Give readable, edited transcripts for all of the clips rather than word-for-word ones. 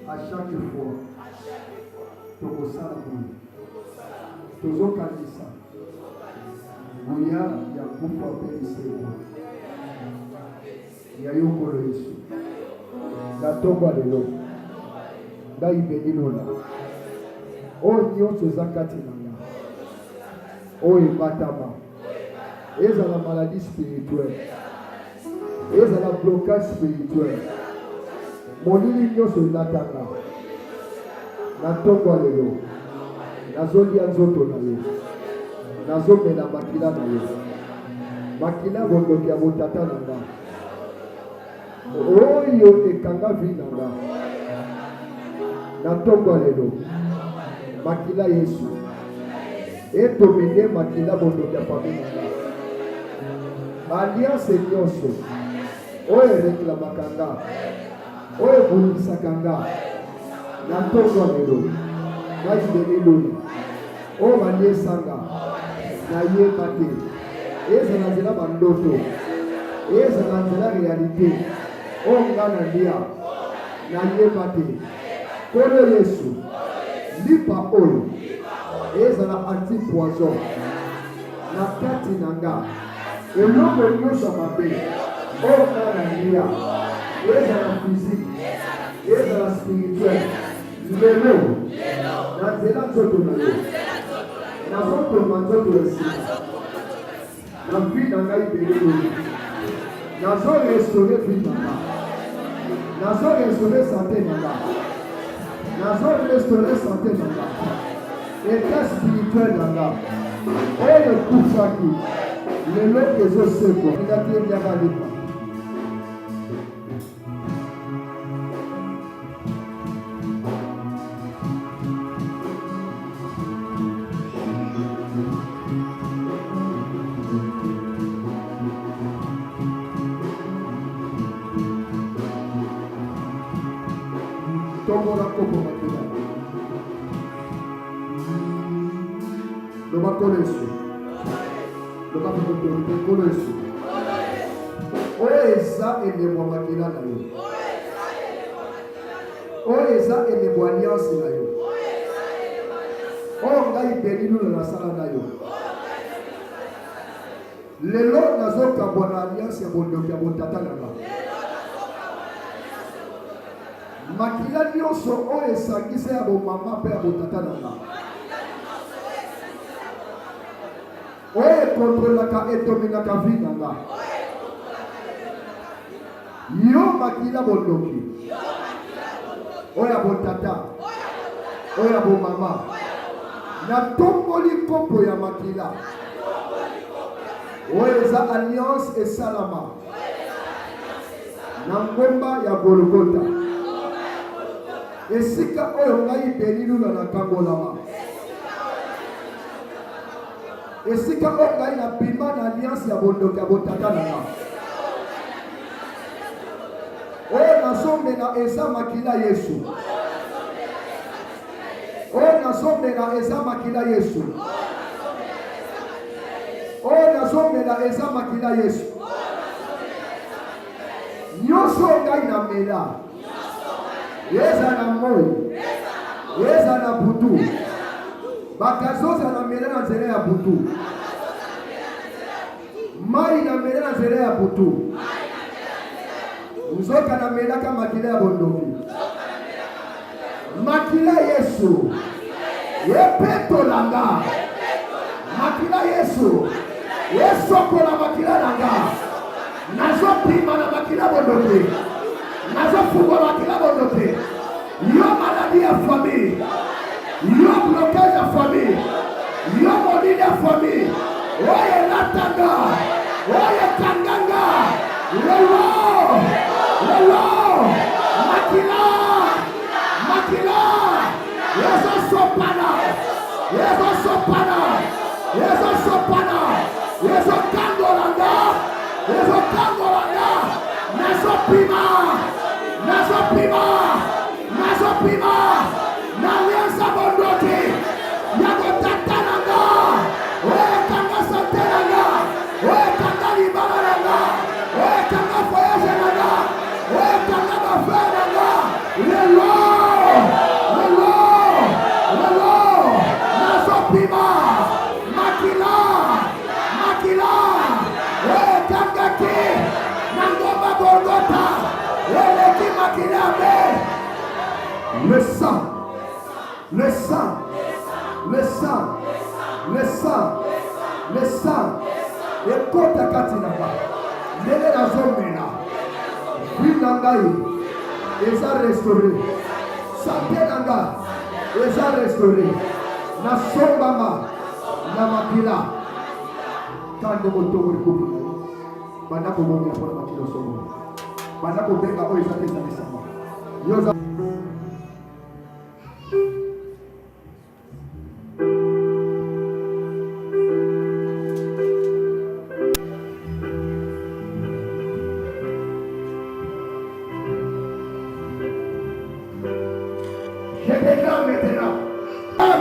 À chaque fois, tozokanisa buya ya kufa peliseko ya yokolo Yesu natongwa lelo ndayibelilola oyo nyonso eza kati na nga oyo ebatama ezala maladie spirituelle ezala blocage spirituel molili nyonso elatanga natongwa lelo nazolia nzoto na yo nazomela makila na yo makila bondoki ya botata na nga oyo ekanga vi na nga natongwa lelo makila Yesu edomine makila bondoki ya famille na nga alliance nyonso oyo reklamaka nga oyo ebulisaka nga natongwa lelo nayibeneloni oyo baliesanga nayeba te ezala nzela bandoto ezala nzela realite oyo nga nalia nayeba te kolo Yesu lipa oyo ezala anti-poison na kati na nga eloko nyonso mabe oyo nga nalia ezala physique ezala spirituel lelo na nzela nzoto na yo nazotoma nzoto esika na vi na ngai beleloni nazorestore vi na nga nazorestore sante na nga nazorestore sante na nga etat spirituel na nga oyo ekufaki lelo ezoseko ngati ebyaka lipa elebo makila na yo oyo eza elebo alliance na yo oyo ngai belilula nasala na yo lelo nazokabwa na alliance ya bondoki ya botata na nga makila nyonso oyo esangisa ya bomama mpe ya botata na nga oyo ekontrolaka edominaka vi na nga yo makila bondoki oya botata oya bomama natomboli kopo ya makila oyo eza alliance esalama na ngomba ya Golgota esika oyo ngai belilula na kangolama Et si quand on a une bima d'alliance, il y a bondoka botaka nanga. Oh, nazomela Esamakila Yesu. Oh, nazomela Esamakila Yesu. Oh, nazomela Esamakila Yesu. Nyoso ngai na mela. Yeza na moi. Yeza na butu. Bakazoza na mela na nzela ya butu. Mai na mela na nzela ya butu. Uzoka na mela kama makila ya bondoki. Makila Yesu. Yepeto langa. Makila Yesu. Yesoko la makila langa. Nazo pima na makila bondoki. Nazo fungwa makila bondoki. Yo maladie ya famille. Yo blocage ya famille. Yo molide ya famille. Oye latanga. Oye kanganga. Lelo. Lelo. Makila. Makila. Yeso sopana. Yeso sopana. Yeso sopana. Yeso kangolanga. Yeso kangolanga. Naso pima. Naso pima. Naso pima. Na lianza bondoki. Yago tatananga. Oye kanga santenanga. Oye kanga libananga. Oye kanga foyajenanga. Oye kanga bafenanga. Lelo. Lelo. Lelo. Naso pima. Makila. Makila. Oye kanga ki. Nangoma Golgotha. Oye ki makila be. Le sang. Le sang, le sang, le sang, le sang, et kota katinaba, nele na zomena, vinangai, eza restauré, santé nanga, eza restauré, na sombama, na makila, kande motomo likupu, bandako bongi ya pona makilo somo, bandako benga o eza tesa nisama, yoza.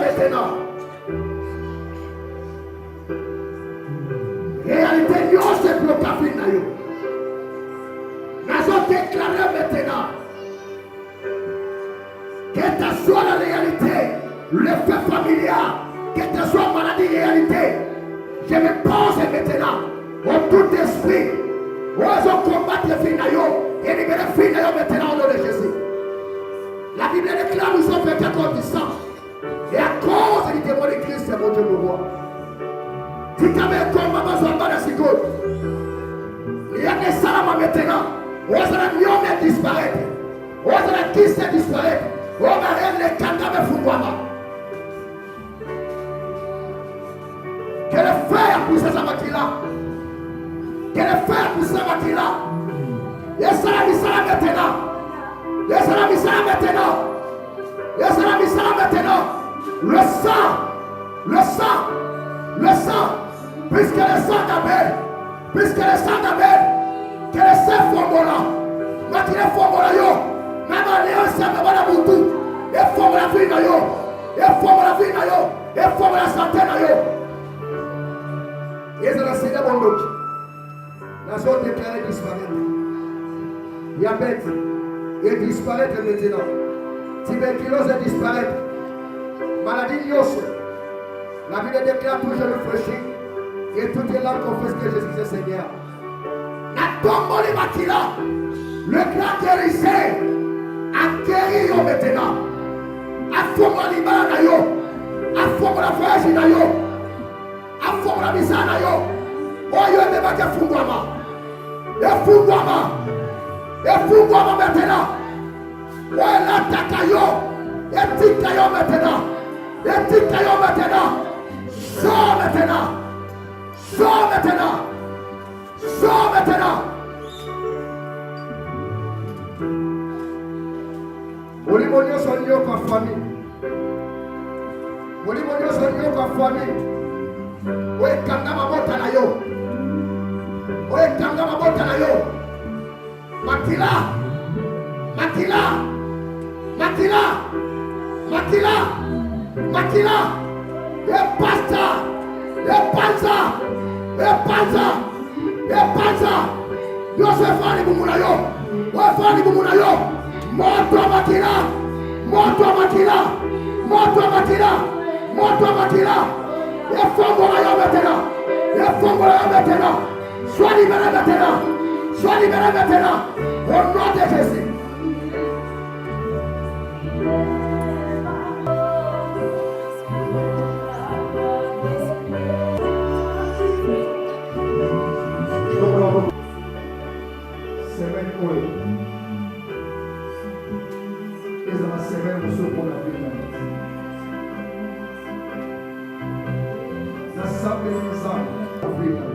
Maintenant. Réalité, Dieu se bloque à fin. Nous avons déclaré maintenant que ce soit la réalité, le fait familial, que ce soit maladie réalité, je me pose maintenant au tout esprit, où ils ont combattu les filles et libérer les filles maintenant au nom de Jésus. La Bible déclare nous sommes fait contre du sang. Et à cause du démon de Christ, c'est mon Dieu pour moi. Si tu avais comme maman Zamba de Sikot, il y a des salama maintenant. On va mieux disparaître. On va Christ disparaître. On va rendre les kandams Foukwama. Que le fer pousse sa makila. Que le fer pousse sa makila. Esalamaka maintenant. Esalamaka maintenant. Esalamaka maintenant. Le sang, le sang, le sang, puisque le sang d'Abel, puisque le sang d'Abel, que le sang fongola, maintenant fongola yo, même alliance avec la boutou, et fongola vie na yo, et fongola vie na yo, et fongola santé na yo. Et c'est la Seigneur mon Dieu, la zone déclarée disparaître. Diabète, et disparaître maintenant. Tuberculose et disparaître. Maladie Yosso. La Bible déclare toujours le fraîchi. Et toutes les langues confessent que Jésus est Seigneur. La tombe de Makila. Le grand guérisseur a guéri yo maintenant. A fond la libana na yo. A fond la voyage na yo. A fond la misa na yo. Oh yo ne va que fungwama. Et fungwama. Et fungwama maintenant. Oh la taka yo. Et tika yo maintenant. Et tika yo maintenant. Sors maintenant. Sors maintenant. Sors maintenant. Olimonio sonio kwa famille. Olimonio sonio kwa famille. Oui, kanga mabota na yo. Oye kanga mabota na yo. Matila. Matila. Matila. Matila. Matila. Epasa. Epasa. Epasa. Epasa. Yo se fani bumuna yo. Wa fani bumuna yo. Moto matila. Moto matila. Moto matila. Moto matila. Efongo la yo metena. Efongo la yo metena. Sois libéré maintenant. Sois libéré maintenant. Au nom de Jésus. Semaine oil. Esa na semaine do seu povo vida. Na sabe vida.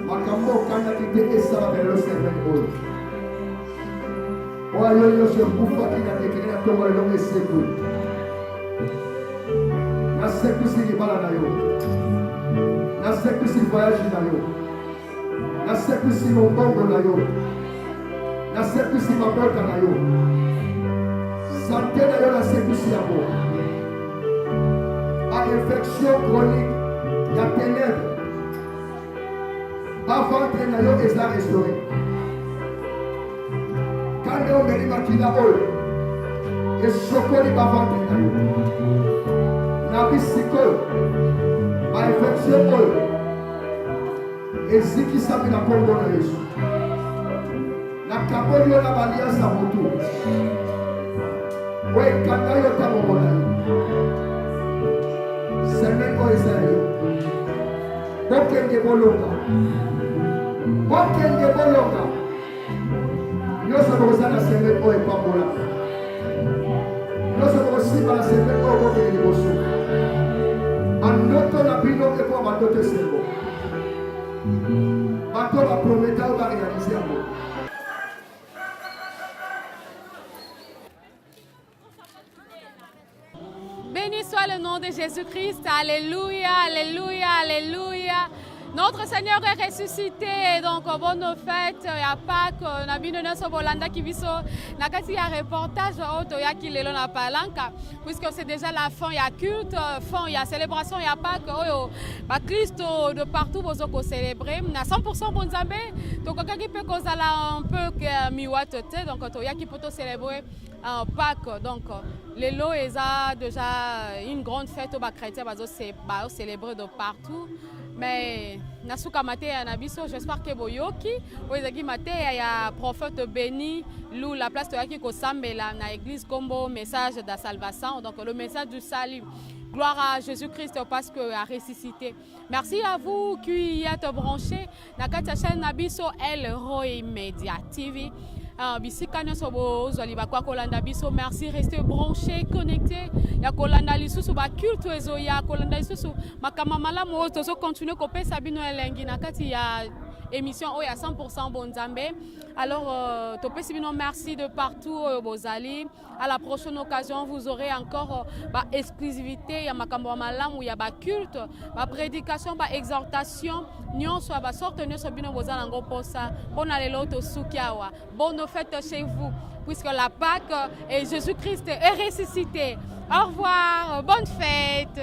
Makambo kanya kite Esalamaka semaine oil. Olha eu se bufa kina tekina tomar lo meseku. Na seku si libala na yo. Na seku si voyage na yo. Na seku si mbongo na yo. Na seku si mabota na yo. Santé na yo na seku si abo. A infection chronique ya ténèbres. Ba ventre na yo eza restauré. Quand on me dit makila oyo, et sokoli ba ventre na yo. Na bisiko, ba infection oyo. Eziki sabi na kombo na Yesu. Na kaboli yo na balia sa motu. Oye kanga yo tamo na yo. Semaine oyo eza yo. Bokenge bolonga. Bokenge bolonga. Nyonso bokoza na semaine oyo epambola. Nyonso bokosimba na semaine oyo bokenge liboso. Bandoto na bino ekwa bandoto esengo. Bato baprometa oyo barealize yango. Béni soit le nom de Jésus-Christ. Alléluia, alléluia, alléluia. Notre Seigneur est ressuscité, et donc bonne fête, il y a Pâques, on a vu notre Bolanda qui vit sur la reportage auto qui lelo na palanka, puisque c'est déjà la fin, il y a culte, fin, il y a célébration, il y a Pâques, bah Christ de partout vous avez célébré, na 100% bon zambé, donc quand qui peut causer un peu que miwate, donc il y a qui peut célébrer Pâques, donc les lots est déjà une grande fête au chrétien, bah célébrer de partout. Mais nasuka maté ya nabiso, j'espère que boyoki oezaki maté ya prophète béni lou la place to yaki ko sambela na église combo message de Salvaçao, donc le message du salut. Gloire à Jésus-Christ parce qu'il a ressuscité. Merci à vous qui êtes branchés na kati chaîne nabiso El Roi Media TV. Bisika nyonso bozali bakwa kolanda biso, merci, restez branchés, connectés. Ya kolanda lisusu ba culte ezoya kolanda lisusu makama malamu tozo continuer kopesa bino elengi na kati ya émission oya 100% bonzambe. Alors topesi bino merci de partout bozali. À la prochaine occasion vous aurez encore exclusivité ya makambo malamu ya ba culte, ba prédication, ba exhortation nyonso ba sorte nyonso bino bozala ngo posa bona lelo to sukiawa. Bonne fête chez vous puisque la Pâque et Jésus-Christ est ressuscité. Au revoir, bonne fête.